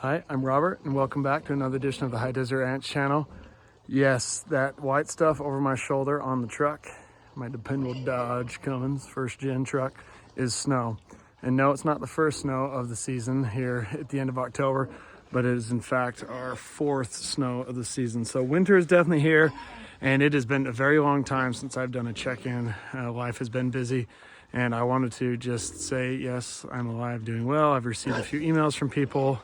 Hi, I'm Robert, and welcome back to another edition of the High Desert Ranch channel. Yes, that white stuff over my shoulder on the truck, my dependable Dodge Cummins first-gen truck, is snow. And no, it's not the first snow of the season here at the end of October, but it is in fact our fourth snow of the season. So winter is definitely here, and it has been a very long time since I've done a check-in. Life has been busy, and I wanted to just say, yes, I'm alive, doing well. I've received a few emails from people.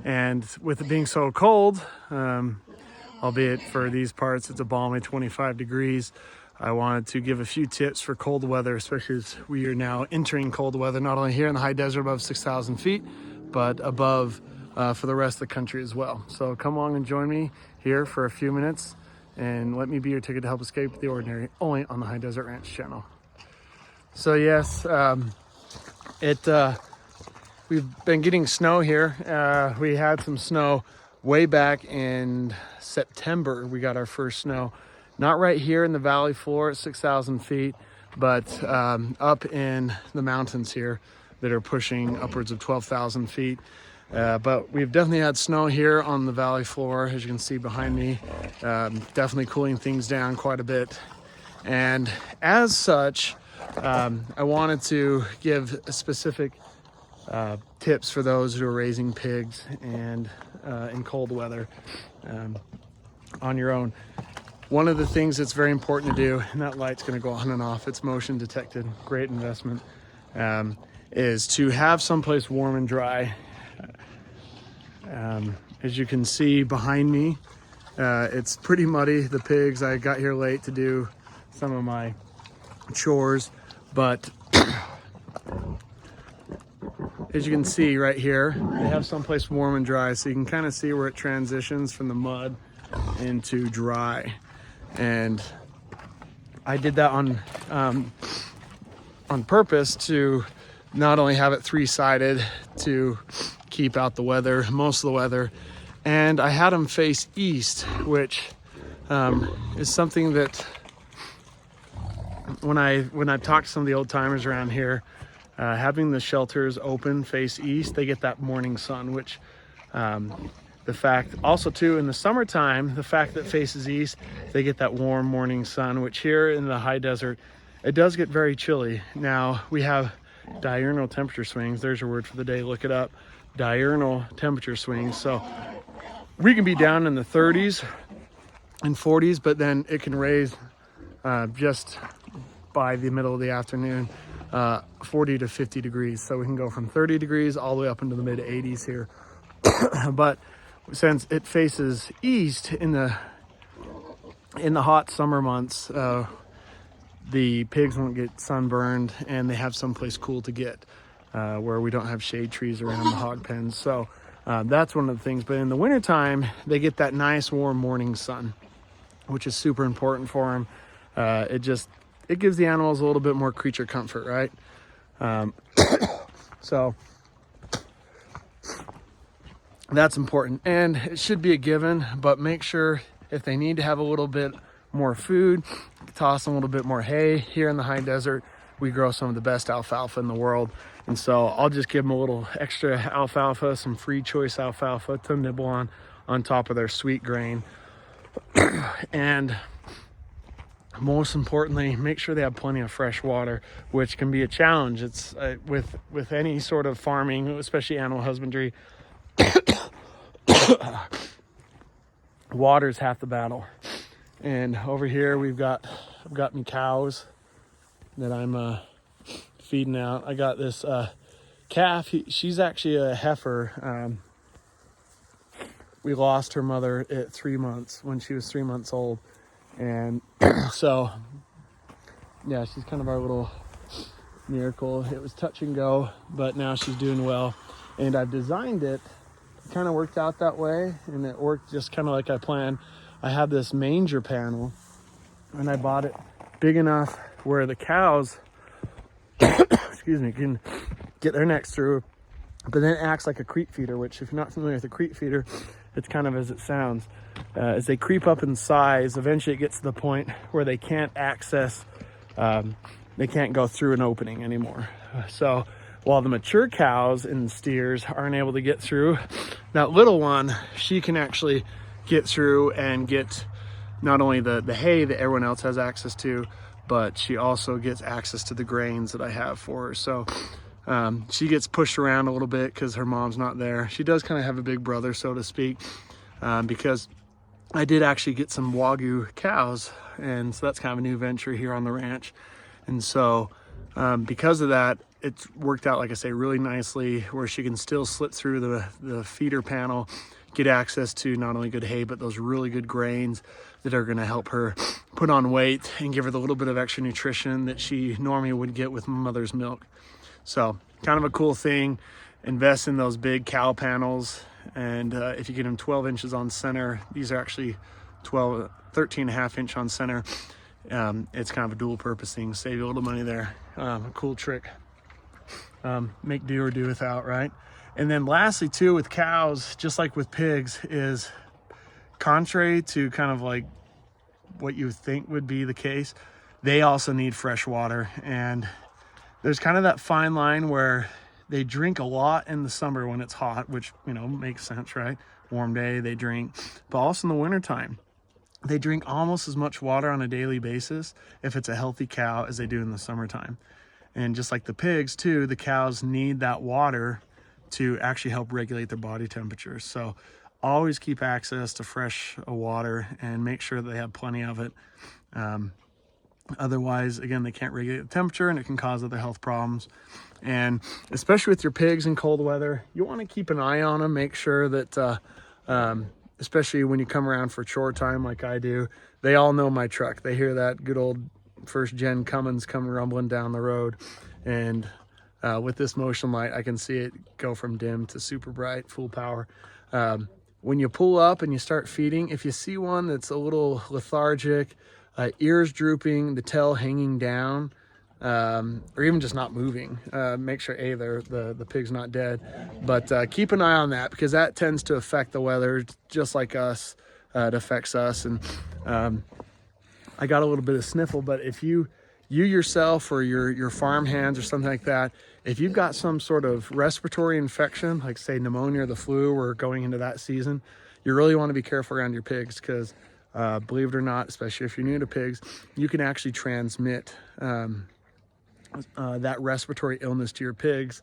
And with it being so cold, albeit for these parts it's a balmy 25 degrees, I wanted to give a few tips for cold weather, especially as we are now entering cold weather, not only here in the high desert above 6,000 feet, but above for the rest of the country as well. So come along and join me here for a few minutes and let me be your ticket to help escape the ordinary, only on the High Desert Ranch channel. So yes, we've been getting snow here. We had some snow way back in September. We got our first snow, not right here in the valley floor at 6,000 feet, but up in the mountains here that are pushing upwards of 12,000 feet. But we've definitely had snow here on the valley floor, as you can see behind me, definitely cooling things down quite a bit. And as such, I wanted to give a specific tips for those who are raising pigs and in cold weather on your own. One of the things that's very important to do, and that light's going to go on and off, it's motion detected, great investment, is to have someplace warm and dry. As you can see behind me, it's pretty muddy. The pigs, I got here late to do some of my chores, but as you can see right here, they have someplace warm and dry, so you can kind of see where it transitions from the mud into dry. And I did that on purpose to not only have it three-sided to keep out the weather, most of the weather, and I had them face east, which is something that when I talked to some of the old timers around here, having the shelters open face east, they get that morning sun, which the fact also too in the summertime, the fact that it faces east, they get that warm morning sun, which here in the high desert, it does get very chilly. Now we have diurnal temperature swings. There's your word for the day, look it up. Diurnal temperature swings. So we can be down in the 30s and 40s, but then it can raise just by the middle of the afternoon 40 to 50 degrees. So we can go from 30 degrees all the way up into the mid 80s here. But since it faces east in the hot summer months, the pigs won't get sunburned and they have someplace cool to get where we don't have shade trees around the hog pens. So that's one of the things. But in the wintertime, they get that nice warm morning sun, which is super important for them. It gives the animals a little bit more creature comfort, right? So that's important, and it should be a given, but make sure if they need to have a little bit more food, toss them a little bit more hay. Here in the high desert, we grow some of the best alfalfa in the world, and so I'll just give them a little extra alfalfa, some free choice alfalfa to nibble on top of their sweet grain. And most importantly, make sure they have plenty of fresh water, which can be a challenge. It's with any sort of farming, especially animal husbandry, water's half the battle. And over here I've got me cows that I'm feeding out. I got this calf. She's actually a heifer. We lost her mother at 3 months, when she was 3 months old. And so, yeah, she's kind of our little miracle. It was touch and go, but now she's doing well. And I've designed it, kind of worked out that way, and it worked just kind of like I planned. I have this manger panel, and I bought it big enough where the cows, excuse me, can get their necks through, but then it acts like a creep feeder, which if you're not familiar with a creep feeder, it's kind of as it sounds. As they creep up in size, eventually it gets to the point where they can't access, they can't go through an opening anymore. So while the mature cows and steers aren't able to get through, that little one, she can actually get through and get not only the hay that everyone else has access to, but she also gets access to the grains that I have for her. So she gets pushed around a little bit because her mom's not there. She does kind of have a big brother, so to speak, because I did actually get some Wagyu cows, and so that's kind of a new venture here on the ranch. And so because of that, it's worked out, like I say, really nicely, where she can still slip through the feeder panel, get access to not only good hay, but those really good grains that are going to help her put on weight and give her the little bit of extra nutrition that she normally would get with mother's milk. So kind of a cool thing. Invest in those big cow panels, and if you get them 12 inches on center, these are actually 13 and a half inch on center. It's kind of a dual purpose thing. Save you a little money there. A cool trick. Make do or do without, right? And then lastly too, with cows, just like with pigs, is contrary to kind of like what you think would be the case, they also need fresh water. And there's kind of that fine line where they drink a lot in the summer when it's hot, which, you know, makes sense, right? Warm day, they drink. But also in the wintertime, they drink almost as much water on a daily basis if it's a healthy cow as they do in the summertime. And just like the pigs too, the cows need that water to actually help regulate their body temperature. So always keep access to fresh water and make sure that they have plenty of it. Otherwise, again, they can't regulate the temperature and it can cause other health problems. And especially with your pigs in cold weather, you want to keep an eye on them, make sure that, especially when you come around for chore time like I do, they all know my truck. They hear that good old first gen Cummins come rumbling down the road. And with this motion light, I can see it go from dim to super bright, full power. When you pull up and you start feeding, if you see one that's a little lethargic, ears drooping, the tail hanging down, or even just not moving, make sure the pig's not dead. But keep an eye on that, because that tends to affect the weather just like us. It affects us. And I got a little bit of sniffle, but if you yourself or your farm hands or something like that, if you've got some sort of respiratory infection, like say pneumonia or the flu, or going into that season, you really want to be careful around your pigs, because believe it or not, especially if you're new to pigs, you can actually transmit that respiratory illness to your pigs.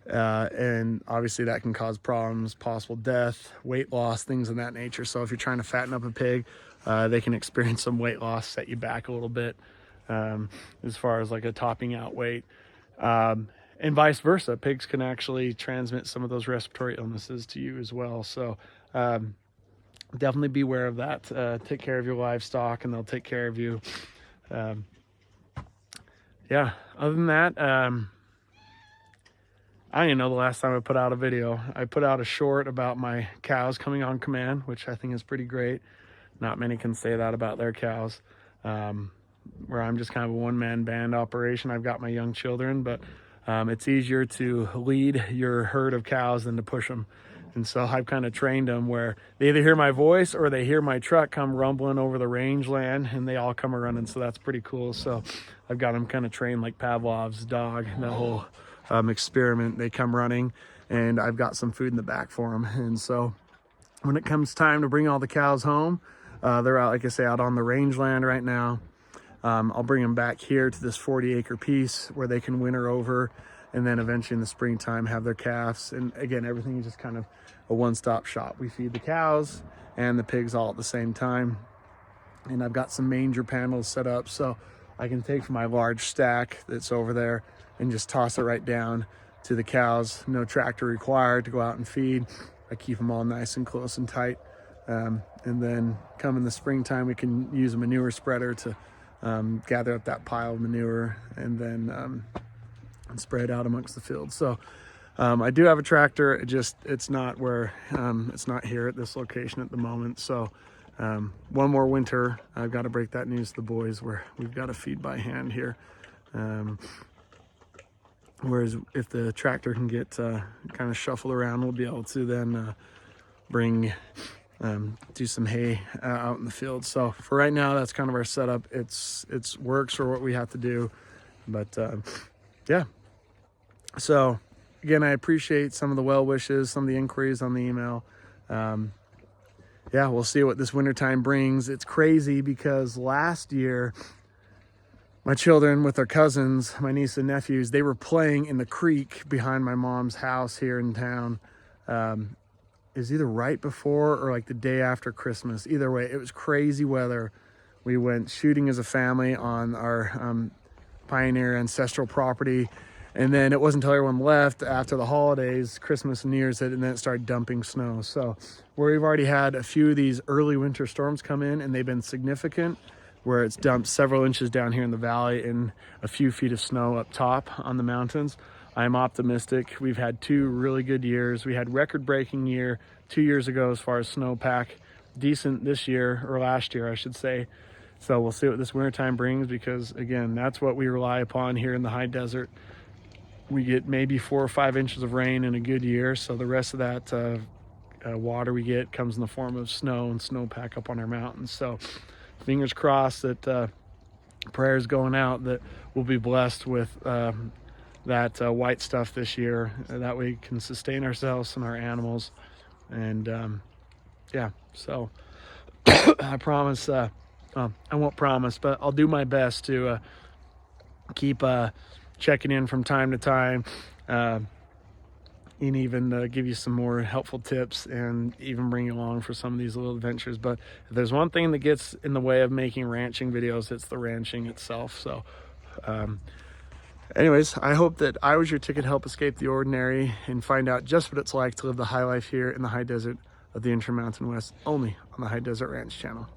And obviously that can cause problems, possible death, weight loss, things of that nature. So if you're trying to fatten up a pig, they can experience some weight loss, set you back a little bit, as far as like a topping out weight. And vice versa, pigs can actually transmit some of those respiratory illnesses to you as well. So definitely be aware of that. Take care of your livestock and they'll take care of you. Yeah, other than that, I don't even know the last time I put out a video. I put out a short about my cows coming on command, which I think is pretty great. Not many can say that about their cows. Where I'm just kind of a one-man band operation. I've got my young children, but it's easier to lead your herd of cows than to push them. And so I've kind of trained them where they either hear my voice or they hear my truck come rumbling over the rangeland, and they all come running. So that's pretty cool. So I've got them kind of trained like Pavlov's dog, that whole experiment. They come running, and I've got some food in the back for them. And so when it comes time to bring all the cows home, they're out, like I say, out on the rangeland right now. I'll bring them back here to this 40-acre piece where they can winter over, and then eventually in the springtime have their calves. And again, everything is just kind of a one-stop shop. We feed the cows and the pigs all at the same time. And I've got some manger panels set up so I can take from my large stack that's over there and just toss it right down to the cows. No tractor required to go out and feed. I keep them all nice and close and tight. And then come in the springtime, we can use a manure spreader to gather up that pile of manure and then and spread it out amongst the field. So I do have a tractor. It's not here at this location at the moment. So one more winter, I've got to break that news to the boys where we've got to feed by hand here. Whereas if the tractor can get kind of shuffled around, we'll be able to then do some hay out in the field. So for right now, that's kind of our setup. It's works for what we have to do. But yeah, So again, I appreciate some of the well wishes, some of the inquiries on the email. Yeah, we'll see what this wintertime brings. It's crazy because last year, my children with their cousins, my niece and nephews, they were playing in the creek behind my mom's house here in town. It was either right before or like the day after Christmas. Either way, it was crazy weather. We went shooting as a family on our Pioneer ancestral property. And then it wasn't until everyone left after the holidays, Christmas and New Year's, and then it started dumping snow. So we've already had a few of these early winter storms come in, and they've been significant, where it's dumped several inches down here in the valley and a few feet of snow up top on the mountains. I'm optimistic. We've had 2 really good years. We had record-breaking year 2 years ago as far as snowpack. Decent this year, or last year, I should say. So we'll see what this wintertime brings, because again, that's what we rely upon here in the high desert. We get maybe 4 or 5 inches of rain in a good year, so the rest of that water we get comes in the form of snow and snowpack up on our mountains. So fingers crossed that prayers going out that we'll be blessed with that white stuff this year, that we can sustain ourselves and our animals. And yeah, so I promise, I won't promise, but I'll do my best to keep checking in from time to time, and even give you some more helpful tips, and even bring you along for some of these little adventures. But if there's one thing that gets in the way of making ranching videos, it's the ranching itself. So anyways, I hope that I was your ticket to help escape the ordinary and find out just what it's like to live the high life here in the high desert of the Intermountain West, only on the High Desert Ranch channel.